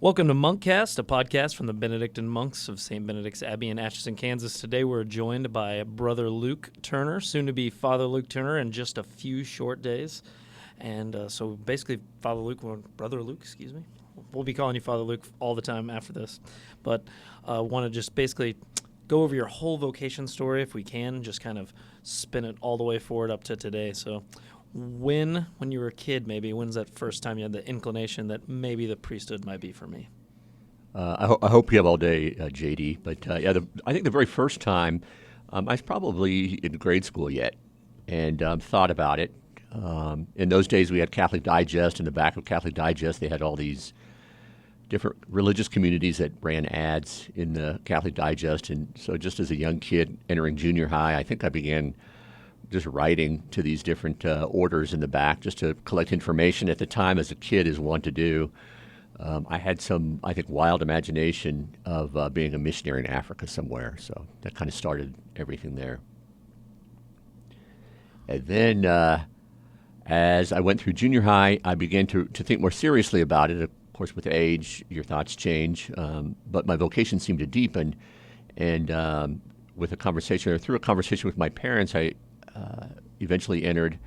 Welcome to MonkCast, a podcast from the Benedictine monks of St. Benedict's Abbey in Atchison, Kansas. Today we're joined by Brother Luke Turner, soon to be Father Luke Turner in just a few short days. And so basically, Brother Luke, excuse me. We'll be calling you Father Luke all the time after this. But want to just basically go over your whole vocation story if we can, just kind of spin it all the way forward up to today. So when you were a kid, maybe, when's that first time you had the inclination that maybe the priesthood might be for me? I hope you have all day, JD. But I think the very first time, I was probably in grade school yet, and thought about it. In those days, we had Catholic Digest. In the back of Catholic Digest, they had all these different religious communities that ran ads in the Catholic Digest. And so just as a young kid entering junior high, I think I began just writing to these different orders in the back just to collect information. At the time, as a kid, is one to do. I had some, I think, wild imagination of being a missionary in Africa somewhere. So that kind of started everything there. And then as I went through junior high, I began to think more seriously about it. Of course, with age, your thoughts change. But my vocation seemed to deepen. And through a conversation with my parents, I eventually entered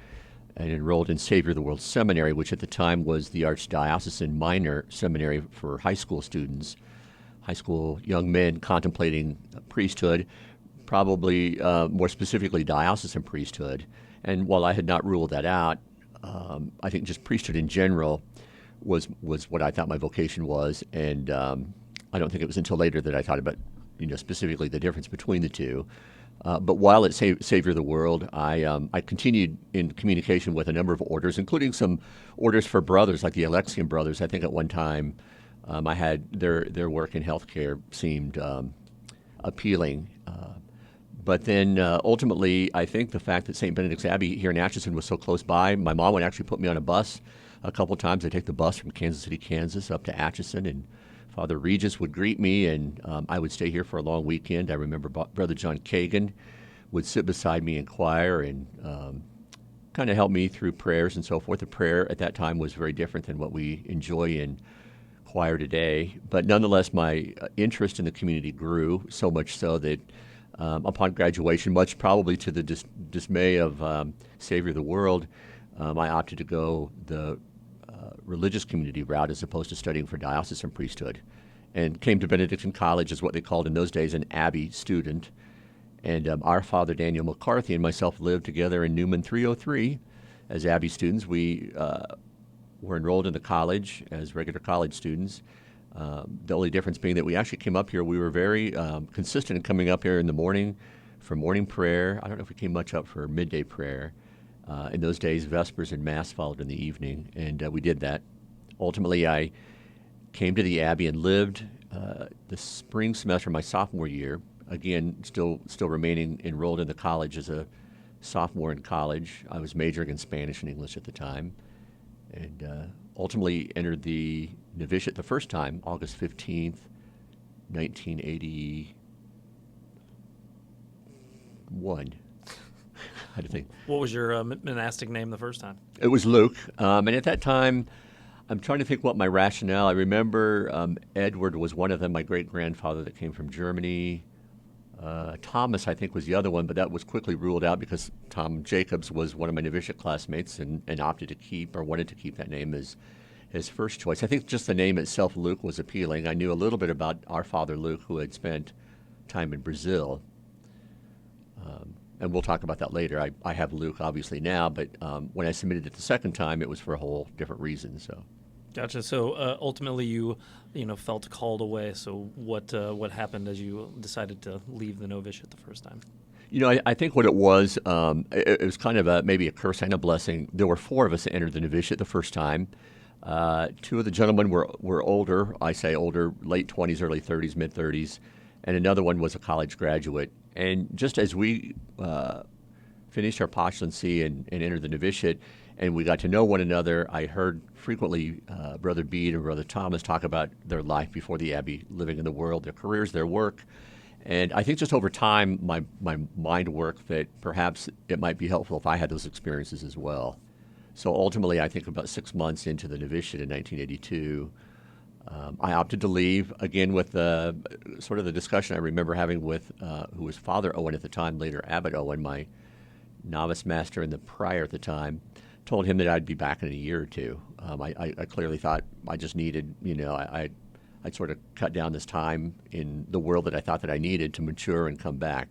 and enrolled in Savior of the World Seminary, which at the time was the Archdiocesan minor seminary for high school students, high school young men contemplating priesthood, probably more specifically diocesan priesthood. And while I had not ruled that out, I think just priesthood in general was what I thought my vocation was. And I don't think it was until later that I thought about, specifically the difference between the two. But while at Savior of the World, I continued in communication with a number of orders, including some orders for brothers, like the Alexian brothers. I think at one time I had their work in healthcare seemed appealing. But then ultimately, I think the fact that St. Benedict's Abbey here in Atchison was so close by, my mom would actually put me on a bus a couple times. I'd take the bus from Kansas City, Kansas, up to Atchison, and Father Regis would greet me, and I would stay here for a long weekend. I remember Brother John Kagan would sit beside me in choir and kind of help me through prayers and so forth. The prayer at that time was very different than what we enjoy in choir today. But nonetheless, my interest in the community grew, so much so that upon graduation, much probably to the dismay of Savior of the World, I opted to go the religious community route as opposed to studying for diocesan priesthood, and came to Benedictine College as what they called in those days an Abbey student. And our Father Daniel McCarthy and myself lived together in Newman 303 as Abbey students. We were enrolled in the college as regular college students. The only difference being that we actually came up here. We were very consistent in coming up here in the morning for morning prayer. I don't know if we came much up for midday prayer. In those days, Vespers and Mass followed in the evening, and we did that. Ultimately, I came to the Abbey and lived the spring semester of my sophomore year, again, still remaining enrolled in the college as a sophomore in college. I was majoring in Spanish and English at the time, and ultimately entered the novitiate the first time, August 15th, 1981. I had to think. What was your monastic name the first time? It was Luke. And at that time, I'm trying to think what my rationale. I remember Edward was one of them, my great-grandfather that came from Germany. Thomas, I think, was the other one, but that was quickly ruled out because Tom Jacobs was one of my novitiate classmates and opted to keep or wanted to keep that name as his first choice. I think just the name itself, Luke, was appealing. I knew a little bit about our Father Luke, who had spent time in Brazil. And we'll talk about that later. I have Luke, obviously, now, but when I submitted it the second time, it was for a whole different reason. So, Gotcha. So ultimately, you felt called away. So what happened as you decided to leave the novitiate the first time? I think what it was was kind of maybe a curse and a blessing. There were four of us that entered the novitiate the first time. Two of the gentlemen were older. I say older, late 20s, early 30s, mid 30s, and another one was a college graduate. And just as we finished our postulancy and entered the novitiate, and we got to know one another, I heard frequently Brother Bede and Brother Thomas talk about their life before the Abbey, living in the world, their careers, their work. And I think just over time, my mind worked that perhaps it might be helpful if I had those experiences as well. So ultimately, I think about 6 months into the novitiate in 1982, I opted to leave, again, with sort of the discussion I remember having with who was Father Owen at the time, later Abbot Owen, my novice master and the prior at the time. Told him that I'd be back in a year or two. I clearly thought I just needed, I'd sort of cut down this time in the world that I thought that I needed to mature and come back.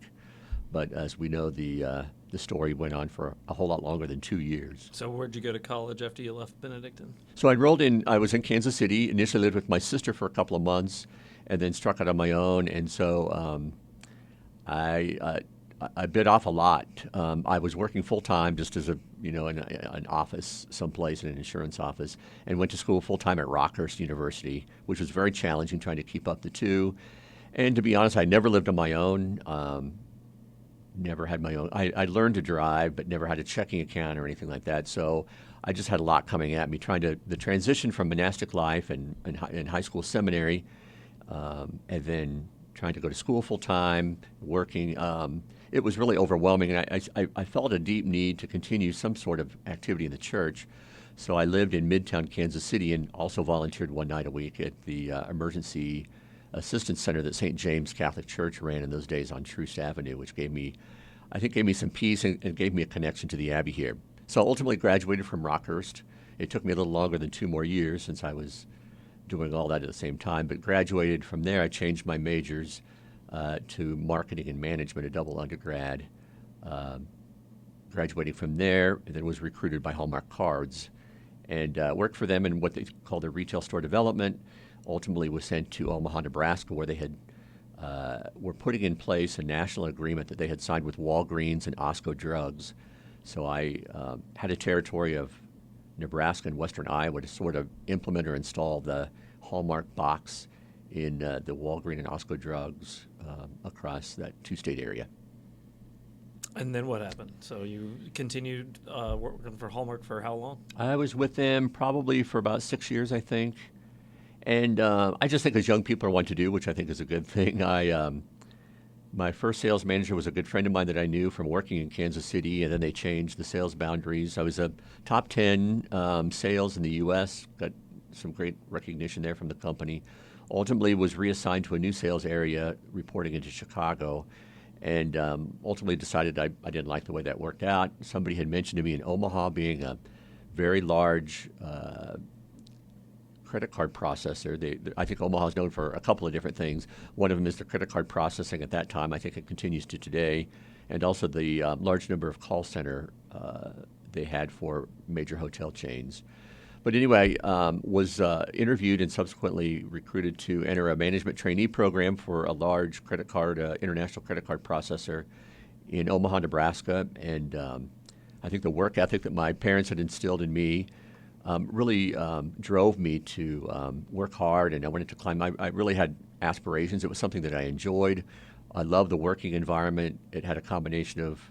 But as we know, the story went on for a whole lot longer than 2 years. So where'd you go to college after you left Benedictine? So I was in Kansas City, initially lived with my sister for a couple of months, and then struck out on my own. And so I bit off a lot. I was working full time, just as in an office someplace, in an insurance office, and went to school full time at Rockhurst University, which was very challenging trying to keep up the two. And to be honest, I never lived on my own. Never had my own. I learned to drive, but never had a checking account or anything like that. So I just had a lot coming at me. The transition from monastic life and high school seminary, and then trying to go to school full time, working. It was really overwhelming, and I felt a deep need to continue some sort of activity in the church. So I lived in Midtown Kansas City and also volunteered one night a week at the emergency assistance center that St. James Catholic Church ran in those days on Troost Avenue, which gave me some peace and gave me a connection to the Abbey here. So I ultimately graduated from Rockhurst. It took me a little longer than 2 more years since I was doing all that at the same time, but graduated from there. I changed my majors to marketing and management, a double undergrad. Graduating from there, and then was recruited by Hallmark Cards and worked for them in what they call their retail store development. Ultimately was sent to Omaha, Nebraska, where they were putting in place a national agreement that they had signed with Walgreens and Osco Drugs. So I had a territory of Nebraska and western Iowa to sort of implement or install the Hallmark box in the Walgreens and Osco Drugs across that 2-state area. And then what happened? So you continued working for Hallmark for how long? I was with them probably for about 6 years, I think. And I just think as young people are want to do, which I think is a good thing. My first sales manager was a good friend of mine that I knew from working in Kansas City, and then they changed the sales boundaries. I was a top 10 sales in the U.S., got some great recognition there from the company. Ultimately was reassigned to a new sales area, reporting into Chicago, and ultimately decided I didn't like the way that worked out. Somebody had mentioned to me in Omaha being a very large credit card processor. I think Omaha is known for a couple of different things. One of them is the credit card processing at that time. I think it continues to today, and also the large number of call center they had for major hotel chains. But anyway, was interviewed and subsequently recruited to enter a management trainee program for a large credit card, international credit card processor in Omaha, Nebraska. And I think the work ethic that my parents had instilled in me really drove me to work hard, and I wanted to climb. I really had aspirations. It was something that I enjoyed. I loved the working environment. It had a combination of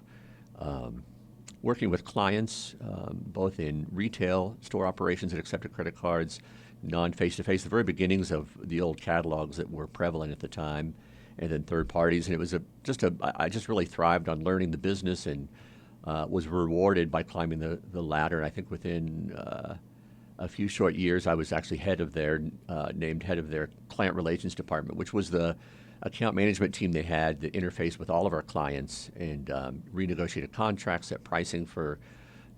working with clients, both in retail store operations that accepted credit cards, non-face-to-face, the very beginnings of the old catalogs that were prevalent at the time, and then third parties. And it was I just really thrived on learning the business and was rewarded by climbing the ladder. And I think within a few short years, I was actually named head of their client relations department, which was the account management team they had that interfaced with all of our clients and renegotiated contracts, set pricing for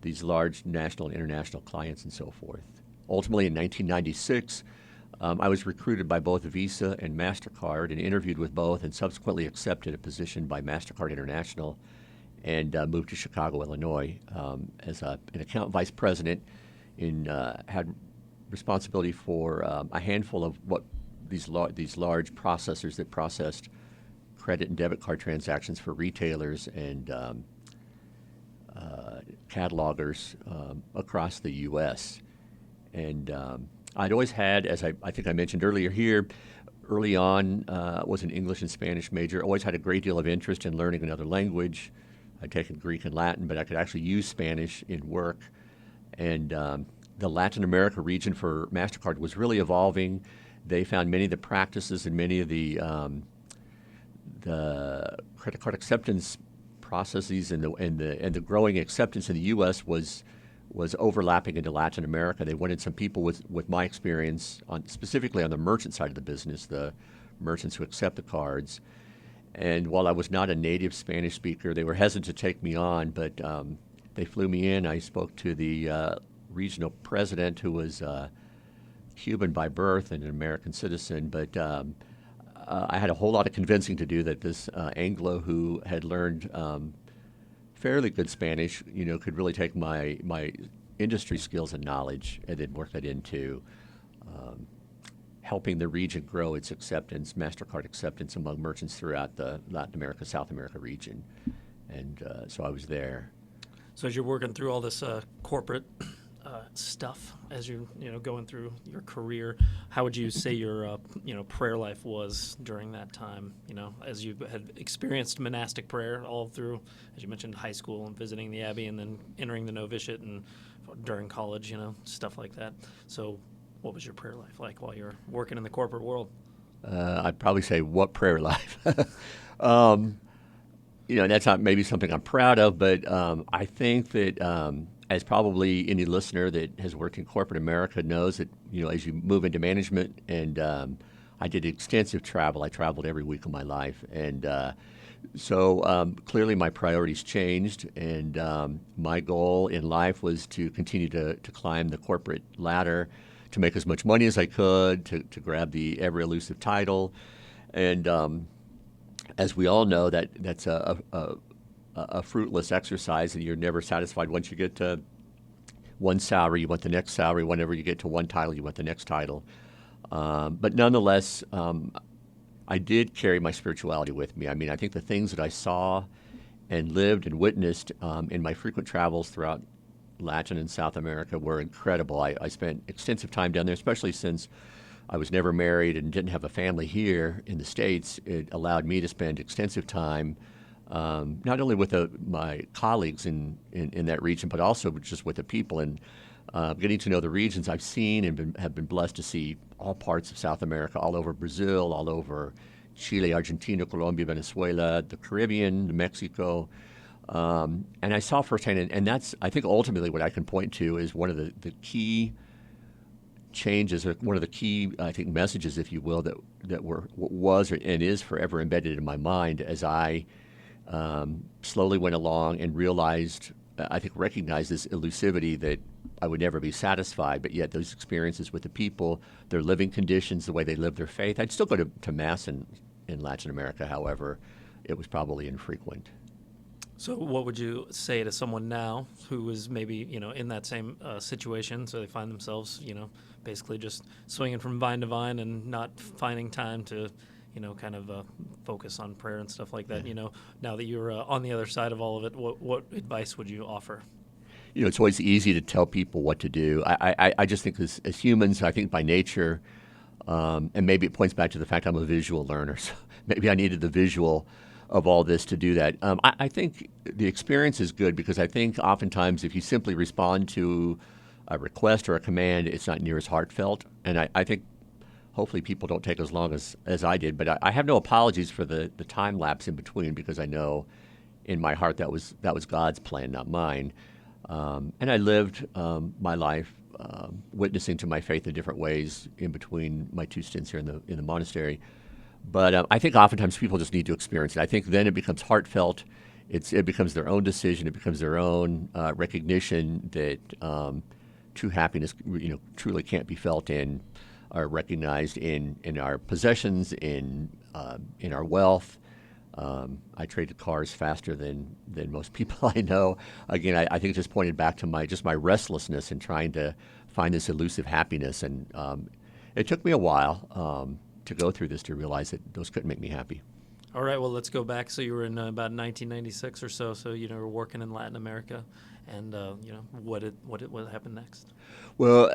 these large national and international clients and so forth. Ultimately, in 1996, I was recruited by both Visa and MasterCard and interviewed with both and subsequently accepted a position by MasterCard International and moved to Chicago, Illinois as an account vice president had responsibility for a handful of what these large processors that processed credit and debit card transactions for retailers and catalogers across the U.S. And I'd always had, as I think I mentioned earlier here, early on was an English and Spanish major, always had a great deal of interest in learning another language. I'd taken Greek and Latin, but I could actually use Spanish in work. And the Latin America region for MasterCard was really evolving. They found many of the practices and many of the credit card acceptance processes and the growing acceptance in the U.S. was was overlapping into Latin America. They wanted some people with my experience, specifically on the merchant side of the business, the merchants who accept the cards. And while I was not a native Spanish speaker, they were hesitant to take me on, but they flew me in. I spoke to the regional president, who was Cuban by birth and an American citizen, but I had a whole lot of convincing to do that this Anglo who had learned fairly good Spanish, could really take my industry skills and knowledge and then work that into helping the region grow its acceptance, MasterCard acceptance among merchants throughout the Latin America, South America region. And so I was there. So as you're working through all this corporate stuff, as you're going through your career, how would you say your prayer life was during that time? As you had experienced monastic prayer all through, as you mentioned, high school and visiting the abbey, and then entering the novitiate and during college, stuff like that. So, what was your prayer life like while you're working in the corporate world? I'd probably say, what prayer life? That's not maybe something I'm proud of, but I think that as probably any listener that has worked in corporate America knows that, as you move into management, and I did extensive travel. I traveled every week of my life. And so clearly my priorities changed, and my goal in life was to continue to climb the corporate ladder, to make as much money as I could, to grab the ever-elusive title. And as we all know, that's a fruitless exercise, and you're never satisfied. Once you get to one salary, you want the next salary. Whenever you get to one title, you want the next title. But nonetheless, I did carry my spirituality with me. I mean, I think the things that I saw and lived and witnessed in my frequent travels throughout Latin and South America were incredible. I spent extensive time down there, especially since I was never married and didn't have a family here in the States. It allowed me to spend extensive time not only with my colleagues in that region, but also just with the people, and getting to know the regions. I've seen and have been blessed to see all parts of South America, all over Brazil, all over Chile, Argentina, Colombia, Venezuela, the Caribbean, Mexico. And I saw firsthand, and that's, I think, ultimately what I can point to is one of the key changes, or one of the key, I think, messages, if you will, that was and is forever embedded in my mind as I slowly went along and recognized this elusivity that I would never be satisfied, but yet those experiences with the people, their living conditions, the way they live their faith. I'd still go to Mass in Latin America, however, it was probably infrequent. So what would you say to someone now who is maybe, in that same situation, so they find themselves, basically just swinging from vine to vine and not finding time to kind of focus on prayer and stuff like that. Now that you're on the other side of all of it, what advice would you offer? It's always easy to tell people what to do. I just think as humans, I think by nature, and maybe it points back to the fact I'm a visual learner, so maybe I needed the visual of all this to do that. I think the experience is good, because I think oftentimes if you simply respond to a request or a command, it's not near as heartfelt. And I think hopefully people don't take as long as I did, but I have no apologies for the time lapse in between, because I know in my heart that was God's plan, not mine. And I lived my life witnessing to my faith in different ways in between my two stints here in the monastery. But I think oftentimes people just need to experience it. I think then it becomes heartfelt. It becomes their own decision. It becomes their own recognition that true happiness, truly can't be felt in or recognized in our possessions, in our wealth. I traded cars faster than most people I know. Again, I think it just pointed back to my restlessness in trying to find this elusive happiness, and it took me a while to go through this to realize that those couldn't make me happy. All right, well, let's go back. So you were in about 1996 or so. So you were working in Latin America, and what happened next? Well,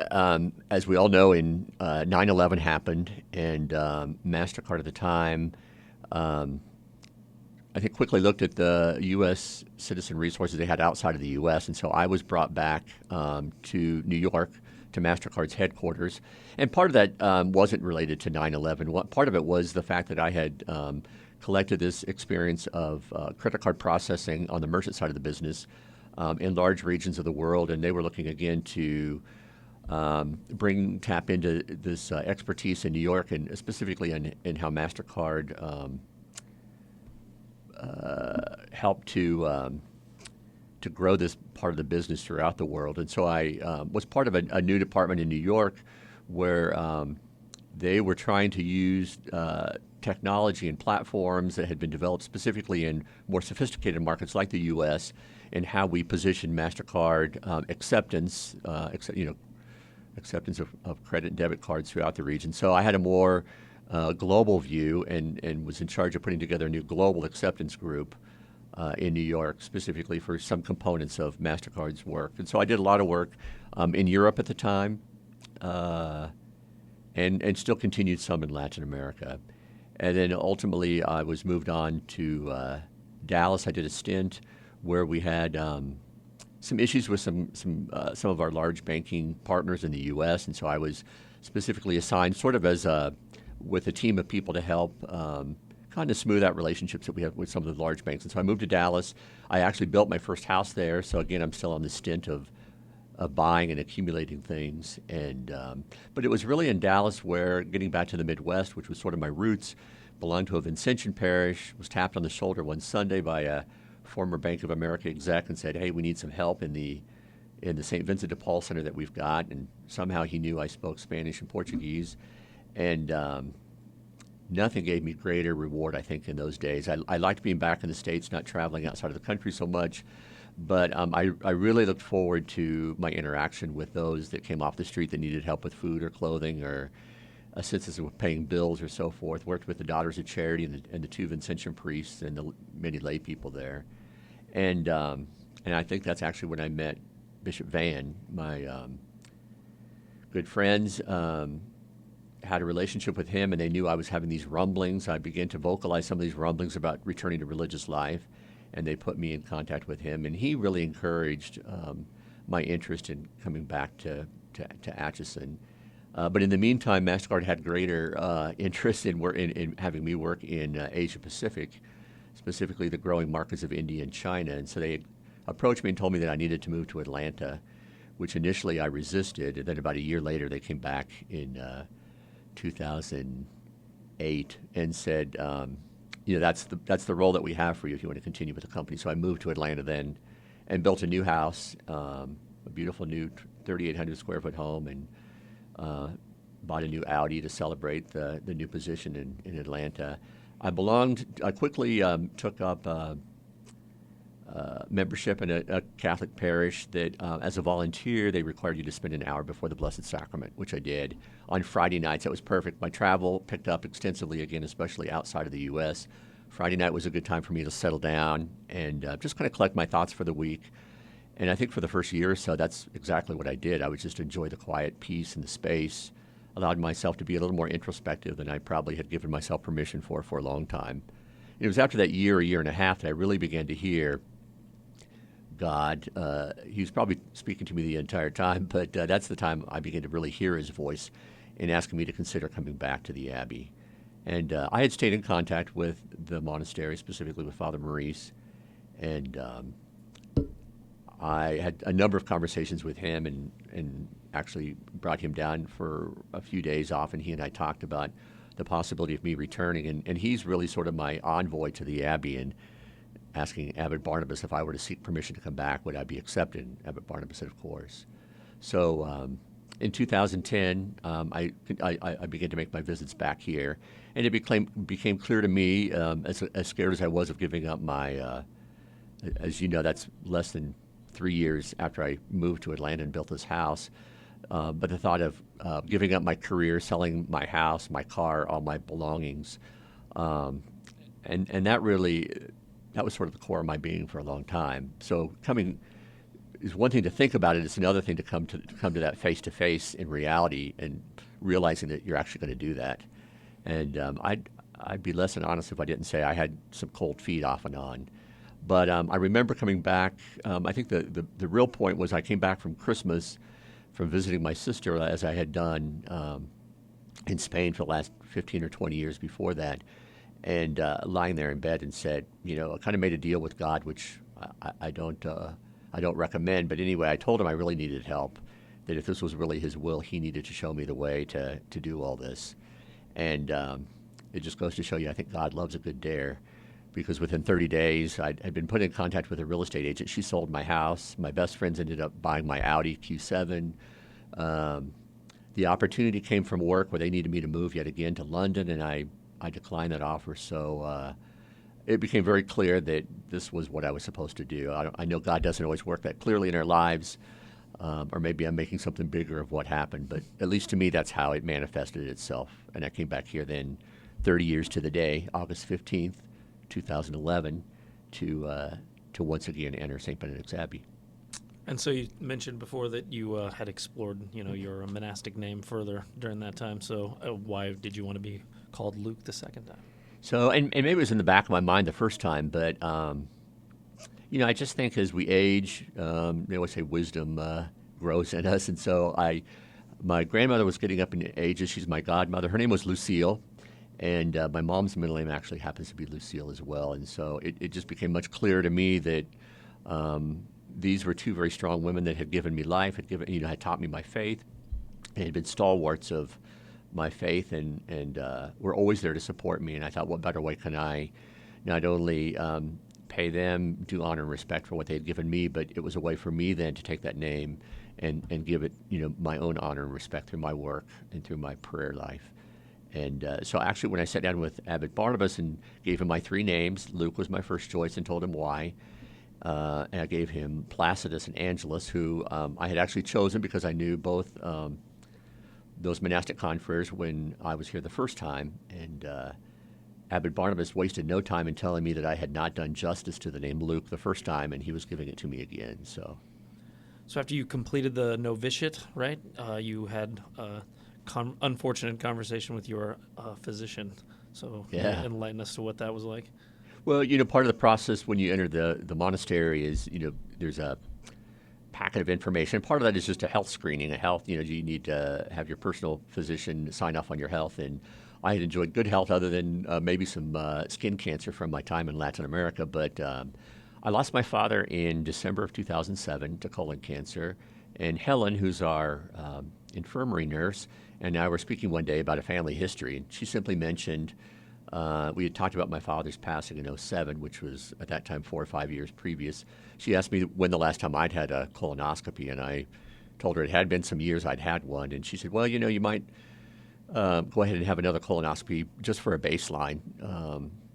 as we all know, in 9/11 happened, and MasterCard at the time, I think, quickly looked at the U.S. citizen resources they had outside of the U.S., and so I was brought back to New York, to MasterCard's headquarters. And part of that wasn't related to 9/11. Part of it was the fact that I had collected this experience of credit card processing on the merchant side of the business in large regions of the world, and they were looking again to tap into this expertise in New York, and specifically in how MasterCard helped to grow this part of the business throughout the world. And so I was part of a new department in New York where they were trying to use technology and platforms that had been developed specifically in more sophisticated markets like the U.S. and how we position MasterCard acceptance, acceptance of credit and debit cards throughout the region. So I had a more global view and was in charge of putting together a new global acceptance group in New York, specifically for some components of MasterCard's work. And so I did a lot of work in Europe at the time and still continued some in Latin America. And then ultimately I was moved on to Dallas. I did a stint where we had some issues with some of our large banking partners in the U.S., and so I was specifically assigned sort of as with a team of people to help kind of smooth out relationships that we have with some of the large banks. And so I moved to Dallas. I actually built my first house there. So again, I'm still on the stint of buying and accumulating things. And but it was really in Dallas where, getting back to the Midwest, which was sort of my roots, belonged to a Vincentian parish, was tapped on the shoulder one Sunday by a former Bank of America exec and said, "Hey, we need some help in the St. Vincent de Paul Center that we've got." And somehow he knew I spoke Spanish and Portuguese. And nothing gave me greater reward, I think, in those days. I liked being back in the States, not traveling outside of the country so much. But I really looked forward to my interaction with those that came off the street that needed help with food or clothing or assistance with paying bills or so forth. Worked with the Daughters of Charity and the two Vincentian priests and the many lay people there. And I think that's actually when I met Bishop Van. My good friends had a relationship with him, and they knew I was having these rumblings. I began to vocalize some of these rumblings about returning to religious life, and they put me in contact with him. And he really encouraged my interest in coming back to Atchison. But in the meantime, MasterCard had greater interest in having me work in Asia Pacific, specifically the growing markets of India and China. And so they approached me and told me that I needed to move to Atlanta, which initially I resisted. And then about a year later, they came back in 2008 and said, that's the role that we have for you if you want to continue with the company. So I moved to Atlanta then and built a new house, a beautiful new 3,800 square foot home, and bought a new Audi to celebrate the new position in Atlanta. I quickly took up membership in a Catholic parish that, as a volunteer, they required you to spend an hour before the Blessed Sacrament, which I did on Friday nights. That was perfect. My travel picked up extensively again, especially outside of the U.S. Friday night was a good time for me to settle down and just kind of collect my thoughts for the week. And I think for the first year or so, that's exactly what I did. I would just enjoy the quiet peace and the space, allowed myself to be a little more introspective than I probably had given myself permission for a long time. And it was after that year and a half that I really began to hear God. He was probably speaking to me the entire time, but that's the time I began to really hear his voice in asking me to consider coming back to the Abbey. And I had stayed in contact with the monastery, specifically with Father Maurice, and I had a number of conversations with him and actually brought him down for a few days off, and he and I talked about the possibility of me returning. And he's really sort of my envoy to the Abbey, and asking Abbot Barnabas if I were to seek permission to come back, would I be accepted? And Abbot Barnabas said, of course. So in 2010, I began to make my visits back here, and it became clear to me, as scared as I was of giving up my, as you know, that's less than 3 years after I moved to Atlanta and built this house, but the thought of giving up my career, selling my house, my car, all my belongings, and that really, that was sort of the core of my being for a long time. So coming is one thing to think about it. It's another thing to come to that face to face in reality and realizing that you're actually going to do that. And I'd be less than honest if I didn't say I had some cold feet off and on. But I remember coming back. I think the real point was I came back from Christmas from visiting my sister, as I had done in Spain for the last 15 or 20 years before that. And lying there in bed and said, I kind of made a deal with God, which I don't I don't recommend. But anyway, I told him I really needed help, that if this was really his will, he needed to show me the way to do all this. And it just goes to show you, I think God loves a good dare, because within 30 days, I'd been put in contact with a real estate agent. She sold my house. My best friends ended up buying my Audi Q7. The opportunity came from work where they needed me to move yet again to London, and I declined that offer. So it became very clear that this was what I was supposed to do. I know God doesn't always work that clearly in our lives, or maybe I'm making something bigger of what happened, but at least to me, that's how it manifested itself. And I came back here then 30 years to the day, August 15th, 2011, to once again enter St. Benedict's Abbey. And so you mentioned before that you had explored, your monastic name further during that time. So why did you want to be called Luke the second time? So, and maybe it was in the back of my mind the first time, but, I just think as we age, they always say wisdom grows in us. And so my grandmother was getting up in ages. She's my godmother. Her name was Lucille. And my mom's middle name actually happens to be Lucille as well. And so it just became much clearer to me that these were two very strong women that had given me life, had taught me my faith, and had been stalwarts of my faith, and were always there to support me. And I thought, what better way can I not only pay them due honor and respect for what they had given me, but it was a way for me then to take that name and give it, my own honor and respect through my work and through my prayer life. And so actually when I sat down with Abbot Barnabas and gave him my three names, Luke was my first choice, and told him why. And I gave him Placidus and Angelus, who I had actually chosen because I knew both those monastic confreres when I was here the first time. And Abbot Barnabas wasted no time in telling me that I had not done justice to the name Luke the first time, and he was giving it to me again. So after you completed the novitiate, right, you had unfortunate conversation with your physician. So yeah. Enlighten us to what that was like. Well, part of the process when you enter the monastery is, there's a packet of information. Part of that is just a health screening, you need to have your personal physician sign off on your health. And I had enjoyed good health other than maybe some skin cancer from my time in Latin America. But I lost my father in December of 2007 to colon cancer. And Helen, who's our infirmary nurse, and I were speaking one day about a family history. And she simply mentioned, we had talked about my father's passing in 2007, which was at that time 4 or 5 years previous. She asked me when the last time I'd had a colonoscopy, and I told her it had been some years I'd had one. And she said, well, you might go ahead and have another colonoscopy just for a baseline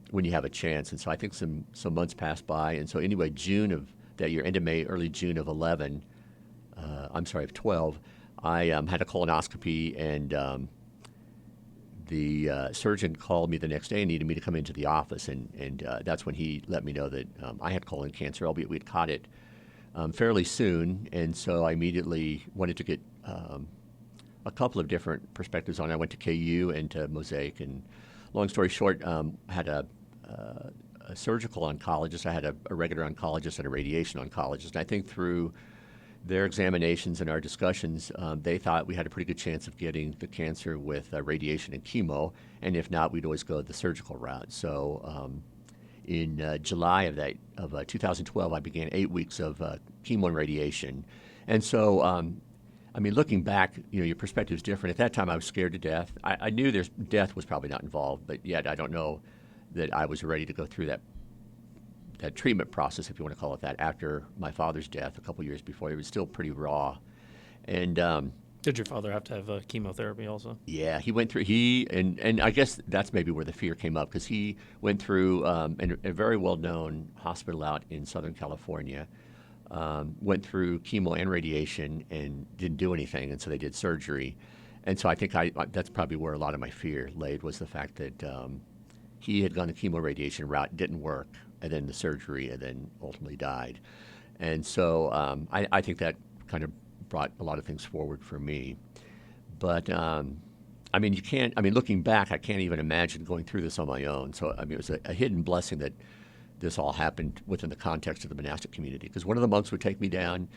when you have a chance. And so I think some months passed by. And so anyway, June of that year, end of May, early June of 12, I had a colonoscopy, and the surgeon called me the next day and needed me to come into the office, and that's when he let me know that I had colon cancer, albeit we had caught it fairly soon. And so I immediately wanted to get a couple of different perspectives on it. I went to KU and to Mosaic, and long story short, I had a surgical oncologist, I had a regular oncologist and a radiation oncologist, and I think through their examinations and our discussions, they thought we had a pretty good chance of getting the cancer with radiation and chemo, and if not, we'd always go the surgical route. So in July of 2012, I began 8 weeks of chemo and radiation. And so, looking back, your perspective is different. At that time, I was scared to death. I knew death was probably not involved, but yet I don't know that I was ready to go through that treatment process, if you want to call it that, after my father's death a couple years before. It was still pretty raw. And did your father have to have chemotherapy also? Yeah, he went through, and I guess that's maybe where the fear came up, because he went through a very well-known hospital out in Southern California, went through chemo and radiation and didn't do anything, and so they did surgery. And so I think that's probably where a lot of my fear laid, was the fact that he had gone the chemo radiation route, didn't work, and then the surgery, and then ultimately died. And so I think that kind of brought a lot of things forward for me. But looking back, I can't even imagine going through this on my own. So it was a hidden blessing that this all happened within the context of the monastic community, because one of the monks would take me down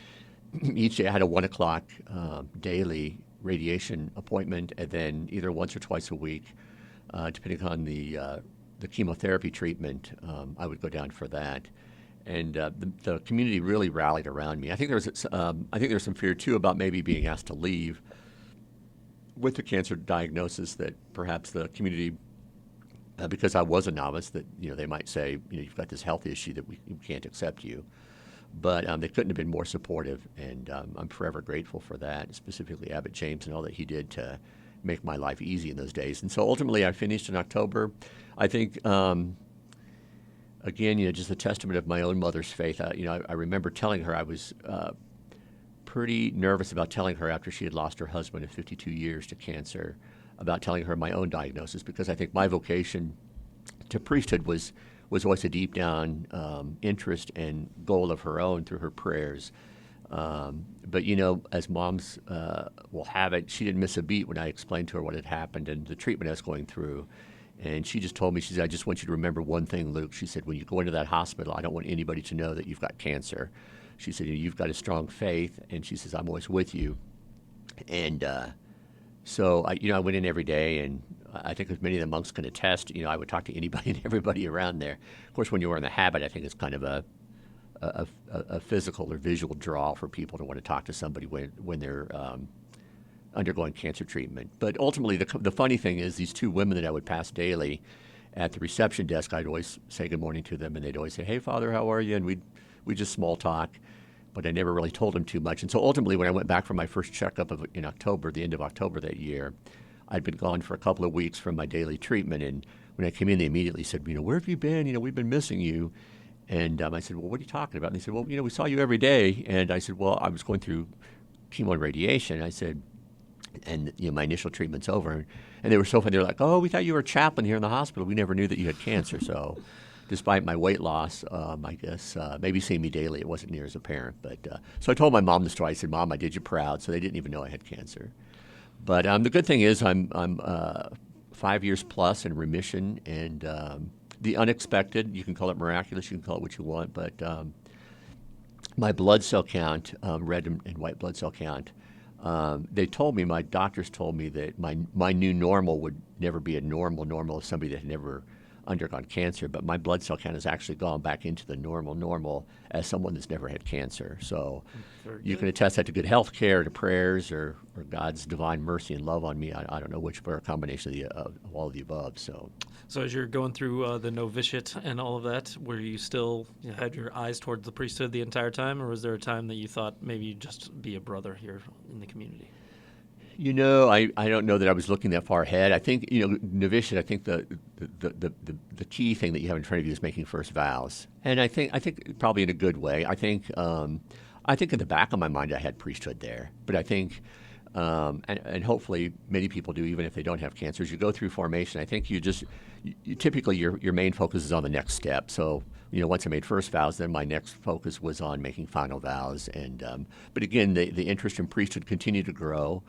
each day. I had a 1 o'clock daily radiation appointment, and then either once or twice a week, depending on the chemotherapy treatment, I would go down for that. and the community really rallied around me. I think there's some fear too about maybe being asked to leave with the cancer diagnosis, that perhaps the community, because I was a novice, that they might say, you've got this health issue that we can't accept you. But they couldn't have been more supportive, and I'm forever grateful for that, specifically Abbot James and all that he did to make my life easy in those days. And so ultimately I finished in October. I think, again, just a testament of my own mother's faith. I remember telling her I was pretty nervous about telling her, after she had lost her husband of 52 years to cancer, about telling her my own diagnosis, because I think my vocation to priesthood was always a deep down interest and goal of her own through her prayers. But as moms will have it, she didn't miss a beat when I explained to her what had happened and the treatment I was going through. And she just told me, she said, I just want you to remember one thing, Luke. She said, when you go into that hospital, I don't want anybody to know that you've got cancer. She said, you've got a strong faith. And she says, I'm always with you. And so I went in every day, and I think as many of the monks can attest, I would talk to anybody and everybody around there. Of course, when you were in the habit, I think it's kind of a physical or visual draw for people to want to talk to somebody when they're undergoing cancer treatment. But ultimately, the funny thing is, these two women that I would pass daily at the reception desk, I'd always say good morning to them, and they'd always say, hey, Father, how are you? And we'd just small talk, but I never really told them too much. And so ultimately, when I went back for my first checkup in October, the end of October that year, I'd been gone for a couple of weeks from my daily treatment. And when I came in, they immediately said, where have you been? We've been missing you. And I said, well, what are you talking about? And they said, well, we saw you every day. And I said, well, I was going through chemo and radiation. I said, and my initial treatment's over. And they were so funny. They were like, oh, we thought you were a chaplain here in the hospital. We never knew that you had cancer. So despite my weight loss, I guess maybe seeing me daily, it wasn't near as apparent. But so I told my mom the story. I said, Mom, I did you proud. So they didn't even know I had cancer. But the good thing is I'm 5 years plus in remission, and the unexpected, you can call it miraculous, you can call it what you want, but my blood cell count, red and white blood cell count, my doctors told me that my new normal would never be a normal of somebody that had never undergone cancer, but my blood cell count has actually gone back into the normal as someone that's never had cancer. So you can attest that to good health care, to prayers, or God's divine mercy and love on me. I don't know which, but a combination of all of the above. So as you're going through the novitiate and all of that, were you still had your eyes towards the priesthood the entire time, or was there a time that you thought maybe you'd just be a brother here in the community? I don't know that I was looking that far ahead. I think, novitiate, I think the key thing that you have in front of you is making first vows. And I think probably in a good way. I think in the back of my mind I had priesthood there. But I think, and hopefully many people do, even if they don't have cancer, as you go through formation, I think you typically your main focus is on the next step. So, once I made first vows, then my next focus was on making final vows. And but again, the interest in priesthood continued to grow.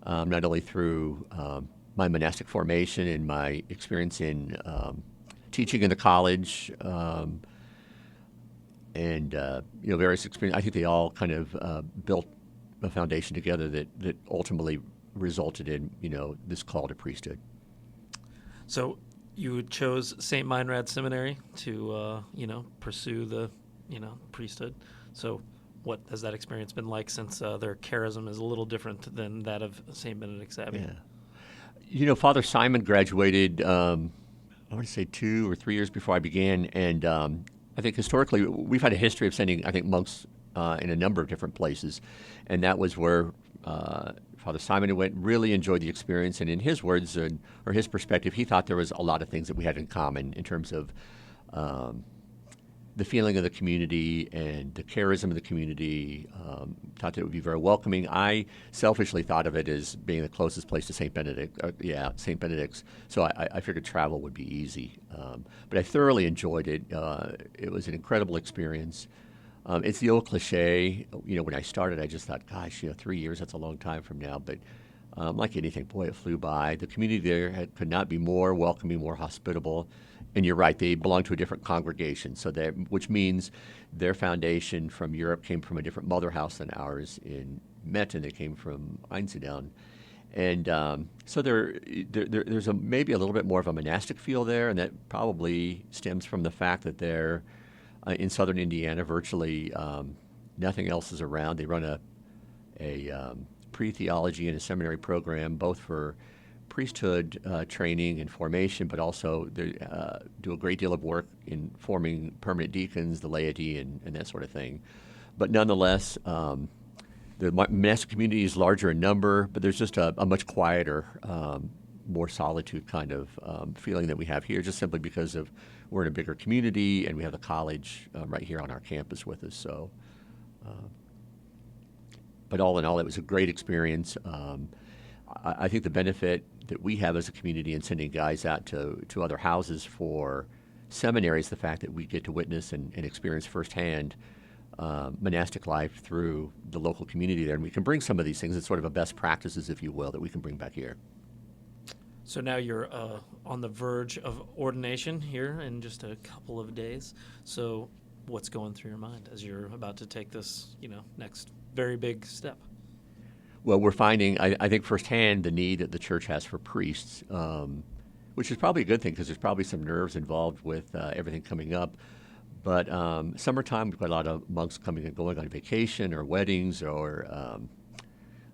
Not only through my monastic formation and my experience in teaching in the college, and various experiences. I think they all kind of built a foundation together that ultimately resulted in this call to priesthood. So you chose St. Meinrad Seminary to pursue the priesthood. So what has that experience been like, since their charism is a little different than that of St. Benedict's Abbey? Yeah. Father Simon graduated, I want to say 2 or 3 years before I began. And I think historically we've had a history of sending, monks in a number of different places. And that was where Father Simon went, really enjoyed the experience. And in his words, or his perspective, he thought there was a lot of things that we had in common in terms of the feeling of the community and the charism of the community. Thought that it would be very welcoming. I selfishly thought of it as being the closest place to St. Benedict. St. Benedict's. So I figured travel would be easy. But I thoroughly enjoyed it. It was an incredible experience. It's the old cliche. When I started, I just thought, gosh, 3 years, that's a long time from now. But like anything, boy, it flew by. The community there could not be more welcoming, more hospitable. And you're right, they belong to a different congregation, which means their foundation from Europe came from a different mother house than ours in Metten. They came from Einsiedeln. And so there's maybe a little bit more of a monastic feel there, and that probably stems from the fact that they're in southern Indiana. Virtually nothing else is around. They run a pre-theology and a seminary program, both for priesthood training and formation, but also they do a great deal of work in forming permanent deacons, the laity, and that sort of thing. But nonetheless, the monastic community is larger in number, but there's just a much quieter, more solitude kind of feeling that we have here, just simply because of we're in a bigger community and we have the college right here on our campus with us. So, but all in all, it was a great experience. I think the benefit that we have as a community in sending guys out to other houses for seminary is the fact that we get to witness and experience firsthand monastic life through the local community there. And we can bring some of these things. It's sort of a best practices, if you will, that we can bring back here. So now you're on the verge of ordination here in just a couple of days. So what's going through your mind as you're about to take this, next very big step? Well, we're finding, I think firsthand, the need that the church has for priests, which is probably a good thing because there's probably some nerves involved with everything coming up. But summertime, we've got a lot of monks coming and going on vacation or weddings or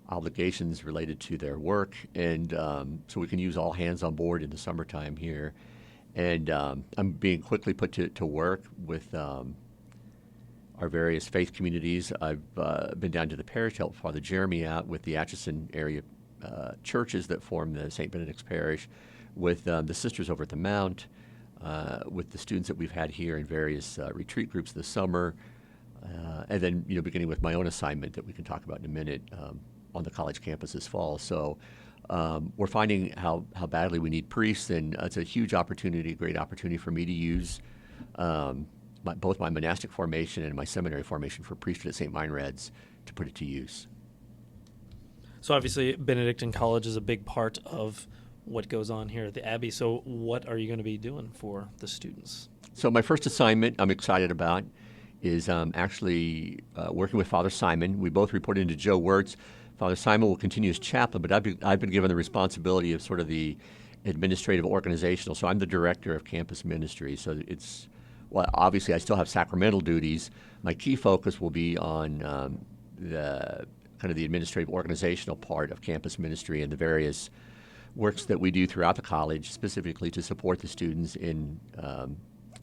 obligations related to their work. And so we can use all hands on board in the summertime here. And I'm being quickly put to work with our various faith communities. I've been down to the parish to help Father Jeremy out with the Atchison area churches that form the St. Benedict's Parish, with the sisters over at the Mount, with the students that we've had here in various retreat groups this summer, and then beginning with my own assignment that we can talk about in a minute on the college campus this fall. So we're finding how badly we need priests, and it's a huge opportunity, great opportunity for me to use both my monastic formation and my seminary formation for priesthood at St. Meinrad's to put it to use. So obviously Benedictine College is a big part of what goes on here at the Abbey. So what are you going to be doing for the students? So my first assignment I'm excited about is actually working with Father Simon. We both reported into Joe Wirtz. Father Simon will continue as chaplain, but I've been given the responsibility of sort of the administrative organizational. So I'm the director of campus ministry. So obviously I still have sacramental duties. My key focus will be on the kind of the administrative organizational part of campus ministry and the various works that we do throughout the college, specifically to support the students in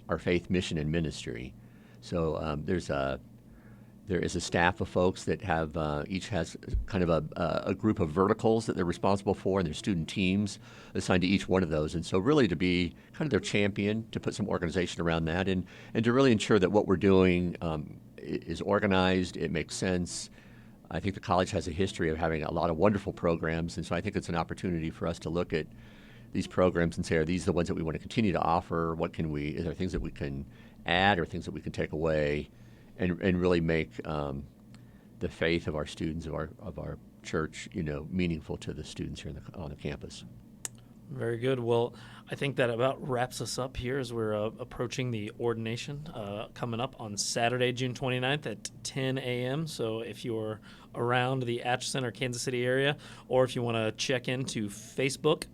our faith mission and ministry. So there is a staff of folks that have each has kind of a group of verticals that they're responsible for, and their student teams assigned to each one of those. And so really to be kind of their champion, to put some organization around that, and to really ensure that what we're doing is organized, it makes sense. I think the college has a history of having a lot of wonderful programs, and so I think it's an opportunity for us to look at these programs and say, are these the ones that we want to continue to offer? Is there things that we can add or things that we can take away? And really make the faith of our students, of our church, meaningful to the students here on the campus. Very good. Well, I think that about wraps us up here as we're approaching the ordination coming up on Saturday, June 29th at 10 a.m. So if you're around the Atchison or Kansas City area, or if you want to check into Facebook,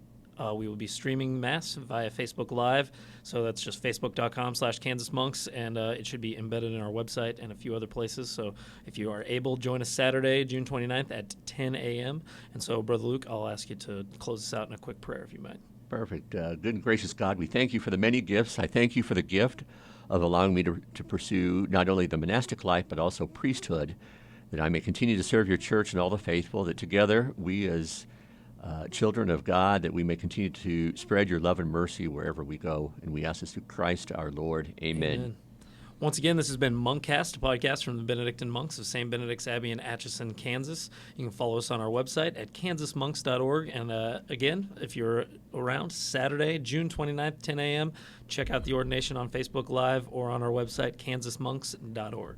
we will be streaming Mass via Facebook Live. So that's just facebook.com/KansasMonks, and it should be embedded in our website and a few other places. So if you are able, join us Saturday, June 29th at 10 a.m. And so, Brother Luke, I'll ask you to close us out in a quick prayer, if you might. Perfect. Good and gracious God, we thank you for the many gifts. I thank you for the gift of allowing me to pursue not only the monastic life, but also priesthood, that I may continue to serve your church and all the faithful, that together we as children of God, that we may continue to spread your love and mercy wherever we go. And we ask this through Christ our Lord. Amen. Once again, this has been MonkCast, a podcast from the Benedictine monks of St. Benedict's Abbey in Atchison, Kansas. You can follow us on our website at kansasmonks.org. And again, if you're around Saturday, June 29th, 10 a.m., check out the ordination on Facebook Live or on our website, kansasmonks.org.